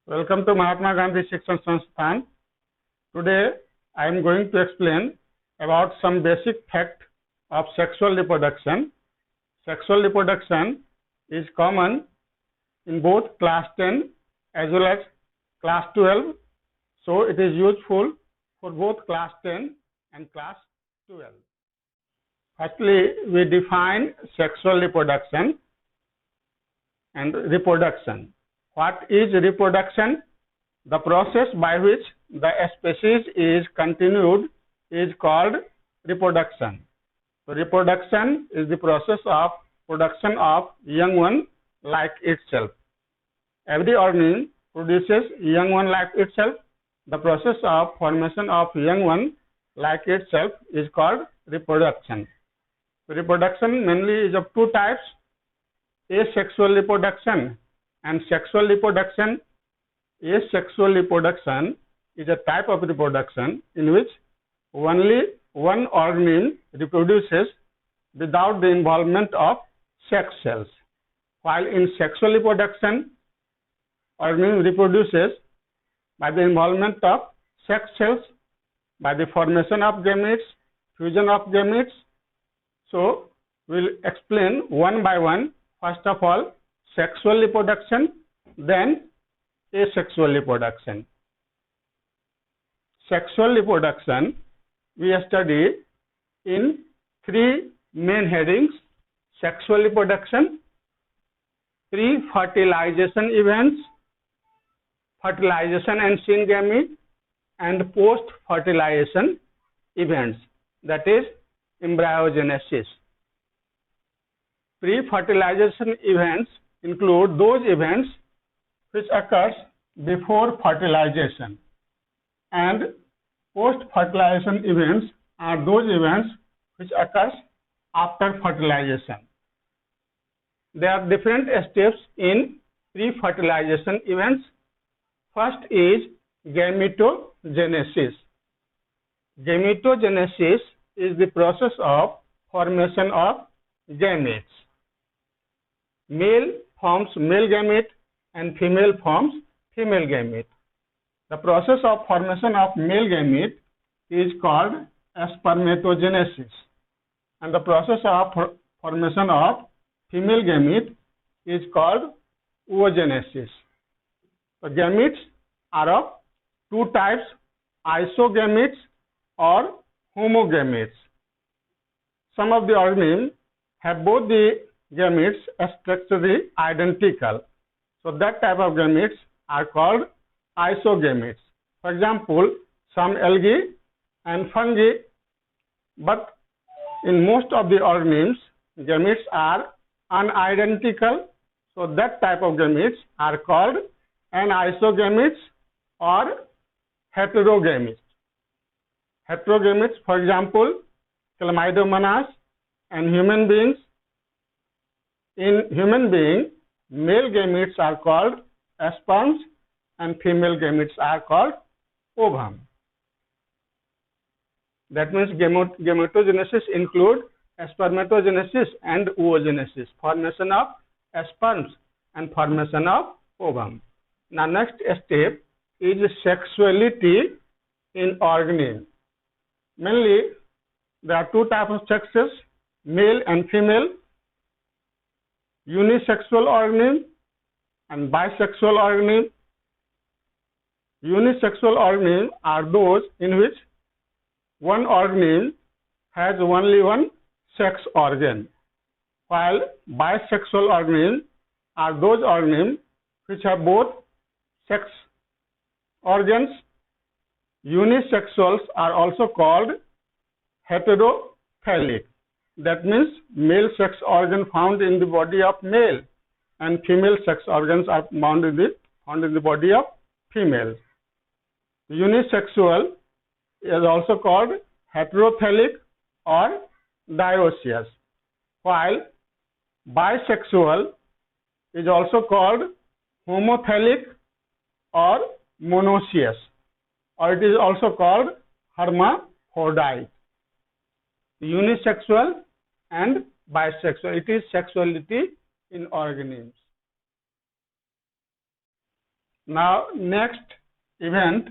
Welcome to Mahatma Gandhi Shikshan Sansthan. Today I am going to explain about some basic fact of sexual reproduction. Sexual reproduction is common in both class 10 as well as class 12. So it is useful for both class 10 and class 12. Firstly, we define sexual reproduction and reproduction. What is reproduction? The process by which the species is continued is called reproduction. So reproduction is the process of production of young one like itself. Every organism produces young one like itself. The process of formation of young one like itself is called reproduction. So reproduction mainly is of two types: asexual reproduction and sexual reproduction. Asexual reproduction is a type of reproduction in which only one organism reproduces without the involvement of sex cells, while in sexual reproduction, organism reproduces by the involvement of sex cells, by the formation of gametes, fusion of gametes. So, we will explain one by one. First of all, sexual reproduction, then asexual reproduction. Sexual reproduction we study in three main headings: sexual reproduction, pre-fertilization events, fertilization and syn gamete, and post-fertilization events, that is embryogenesis. Pre-fertilization events include those events which occurs before fertilization, and post-fertilization events are those events which occurs after fertilization. There are different steps in pre-fertilization events. First is gametogenesis. Gametogenesis is the process of formation of gametes. Male forms male gamete and female forms female gamete. The process of formation of male gamete is called spermatogenesis, and the process of formation of female gamete is called oogenesis. The gametes are of two types: isogametes or homogametes. Some of the organisms have both the gametes structurally identical. So that type of gametes are called isogametes. For example, some algae and fungi. But in most of the organisms, gametes are unidentical. So that type of gametes are called anisogametes or heterogametes. Heterogametes, for example, chlamydomonas and human beings. In human being, male gametes are called sperms and female gametes are called ovum. That means gametogenesis include spermatogenesis and oogenesis, formation of sperms and formation of ovum. Now next step is sexuality in organism. Mainly there are two types of sexes, male and female. Unisexual organism and bisexual organism. Unisexual organisms are those in which one organism has only one sex organ, while bisexual organisms are those organisms which have both sex organs. Unisexuals are also called heterophilic. That means male sex organ found in the body of male and female sex organs are found in the body of female. Unisexual is also called heterophilic or dioecious, while bisexual is also called homophilic or monoecious, or it is also called hermaphrodite. Unisexual and bisexual. It is sexuality in organisms. Now, next event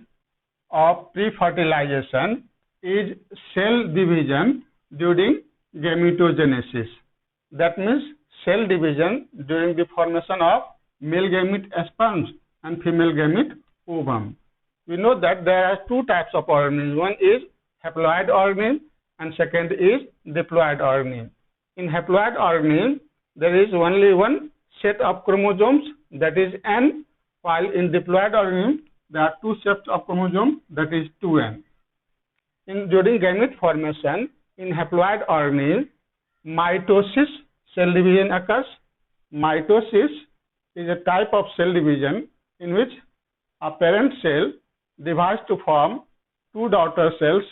of pre-fertilization is cell division during gametogenesis. That means cell division during the formation of male gamete sperms and female gamete ovum. We know that there are two types of organisms. One is haploid organism and second is diploid organism. In haploid organism, there is only one set of chromosomes, that is N, while in diploid organism, there are two sets of chromosomes, that is 2N. During gamete formation, in haploid organism, mitosis, cell division occurs. Mitosis is a type of cell division in which a parent cell divides to form two daughter cells,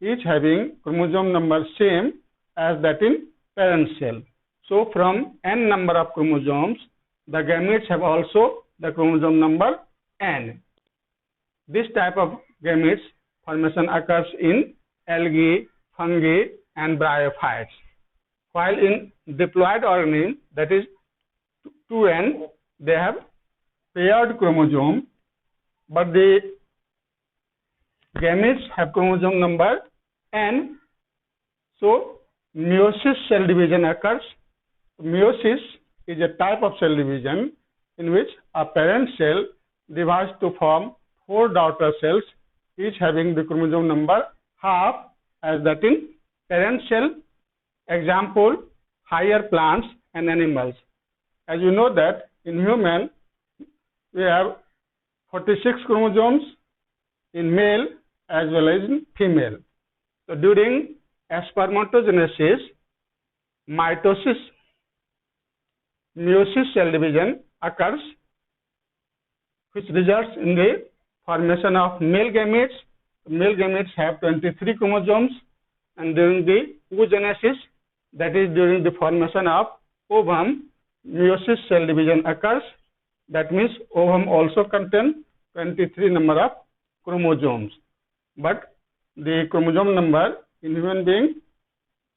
each having chromosome number same as that in parent cell. So from N number of chromosomes, the gametes have also the chromosome number N. This type of gametes formation occurs in algae, fungi and bryophytes. While in diploid organism, that is 2N, they have paired chromosome, but the gametes have chromosome number N. So meiosis cell division occurs. Meiosis is a type of cell division in which a parent cell divides to form four daughter cells, each having the chromosome number half as that in parent cell. Example, higher plants and animals. As you know that in human, we have 46 chromosomes in male as well as in female. So during spermatogenesis, mitosis, meiosis cell division occurs, which results in the formation of male gametes. Male gametes have 23 chromosomes, and during the oogenesis, that is during the formation of ovum, meiosis cell division occurs. That means ovum also contains 23 number of chromosomes, but the chromosome number in human being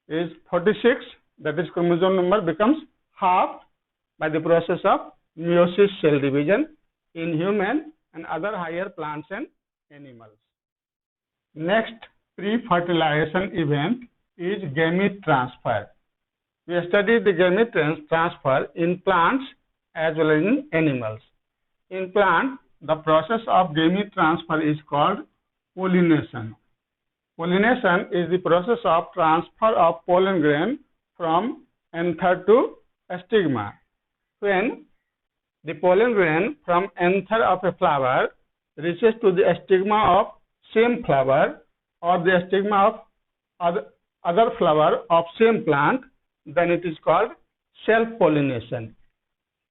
is 46. That is, chromosome number becomes half by the process of meiosis cell division in human and other higher plants and animals. Next pre-fertilization event is gamete transfer. We studied the gamete transfer in plants as well as in animals. In plant, the process of gamete transfer is called pollination. Pollination is the process of transfer of pollen grain from anther to stigma. When the pollen grain from anther of a flower reaches to the stigma of same flower or the stigma of other flower of same plant, then it is called self-pollination.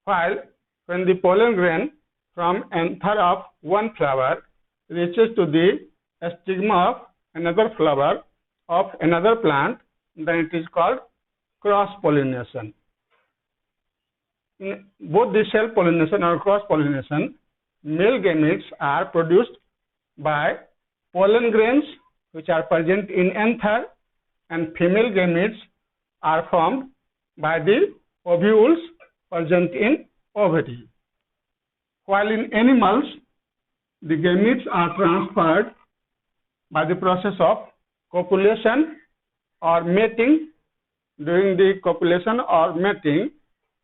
While when the pollen grain from anther of one flower reaches to the stigma of another flower of another plant, then it is called cross-pollination. In both the self-pollination or cross-pollination, male gametes are produced by pollen grains which are present in anther, and female gametes are formed by the ovules present in ovary. While in animals, the gametes are transferred by the process of copulation or mating. During the copulation or mating,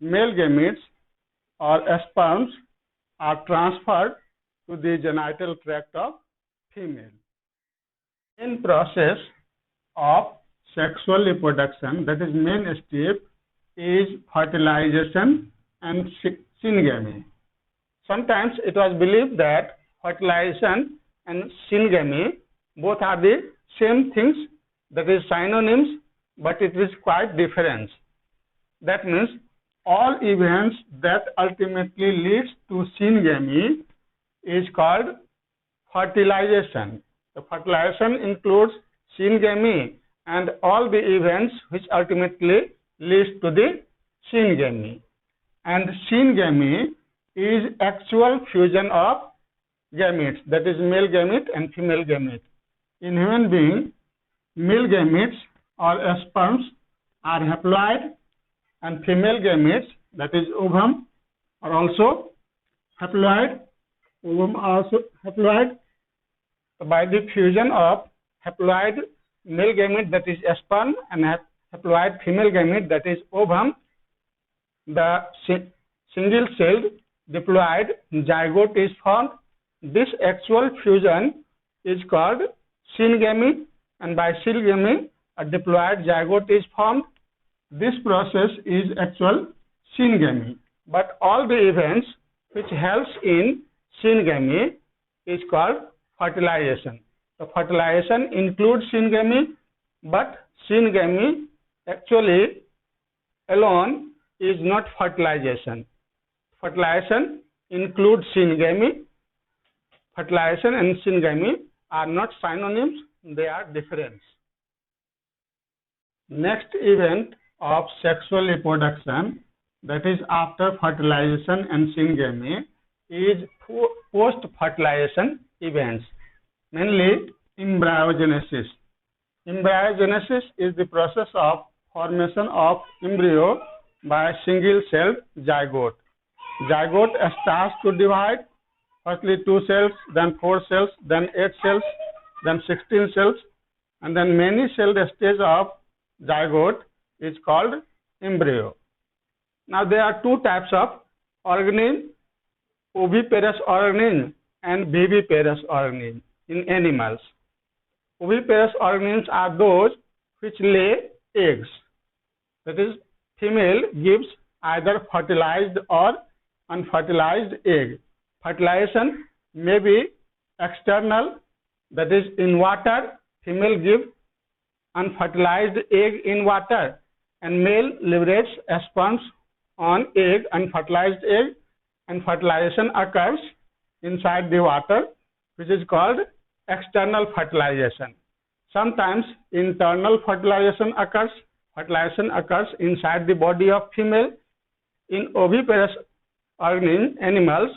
male gametes or sperms are transferred to the genital tract of female. In process of sexual reproduction, that is main step, is fertilization and syngamy. Sometimes it was believed that fertilization and syngamy both are the same things, that is synonyms, but it is quite different. That means all events that ultimately leads to syngamy is called fertilization. The fertilization includes syngamy and all the events which ultimately leads to the syngamy. And syngamy is actual fusion of gametes, that is male gamete and female gamete. In human being, male gametes or sperms are haploid, and female gametes, that is ovum, are also haploid. ovum also haploid. By the fusion of haploid male gamete, that is sperm, and haploid female gamete, that is ovum, the single-celled diploid zygote is formed. This actual fusion is called syngamy, and by syngamy a diploid zygote is formed. This process is actual syngamy. But all the events which helps in syngamy is called fertilization. So fertilization includes syngamy, but syngamy actually alone is not fertilization. Fertilization includes syngamy. Fertilization and syngamy are not synonyms, they are different. Next event of sexual reproduction, that is after fertilization and syngamy, is post-fertilization events, mainly embryogenesis. Embryogenesis is the process of formation of embryo by single-celled zygote. Zygote starts to divide, firstly 2 cells, then 4 cells, then 8 cells, then 16 cells, and then many-celled stage of zygote is called embryo. Now there are 2 types of organism, oviparous organism and viviparous organism in animals. Oviparous organisms are those which lay eggs. That is, female gives either fertilized or unfertilized egg. Fertilization may be external, that is in water, female gives unfertilized egg in water, and male liberates sperms on egg, unfertilized egg, and fertilization occurs inside the water, which is called external fertilization. Sometimes internal fertilization occurs. Fertilization occurs inside the body of female. In oviparous animals,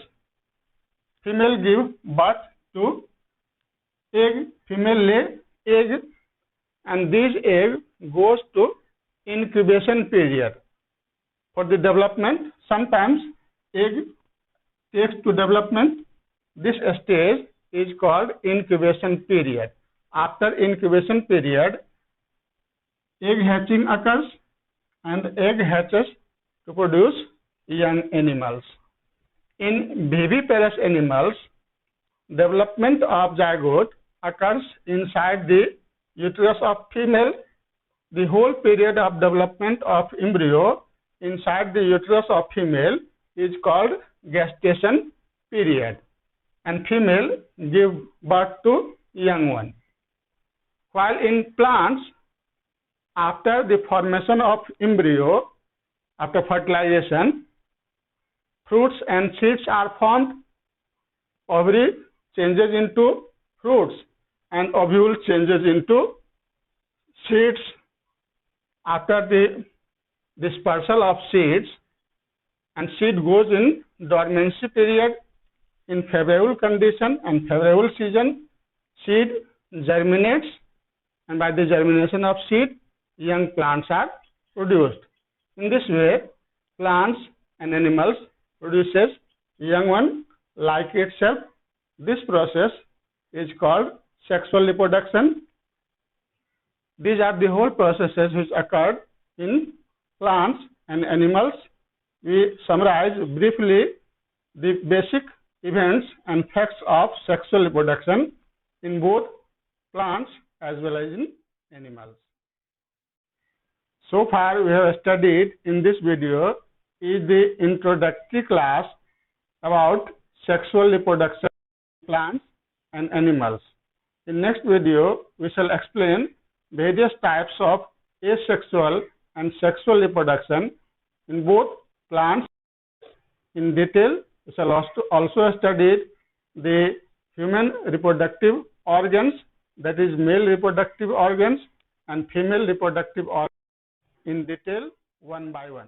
female give birth to egg, female lay egg, and this egg goes to incubation period for the development. Sometimes egg takes to development. This stage is called incubation period. After incubation period, egg hatching occurs, and egg hatches to produce young animals. In viviparous animals, development of zygote occurs inside the uterus of female. The whole period of development of embryo inside the uterus of female is called gestation period, and female give birth to young one. While in plants, after the formation of embryo, after fertilization, fruits and seeds are formed. Ovary changes into fruits and ovule changes into seeds. After the dispersal of seeds, and seed goes in dormancy period. In favorable condition and favorable season, seed germinates, and by the germination of seed, young plants are produced. In this way, plants and animals produces young one like itself. This process is called sexual reproduction. These are the whole processes which occurred in plants and animals. We summarize briefly the basic events and facts of sexual reproduction in both plants as well as in animals. So far we have studied in this video is the introductory class about sexual reproduction in plants and animals. In next video we shall explain various types of asexual and sexual reproduction in both plants. In detail, we shall also study the human reproductive organs, that is male reproductive organs and female reproductive organs, in detail one by one.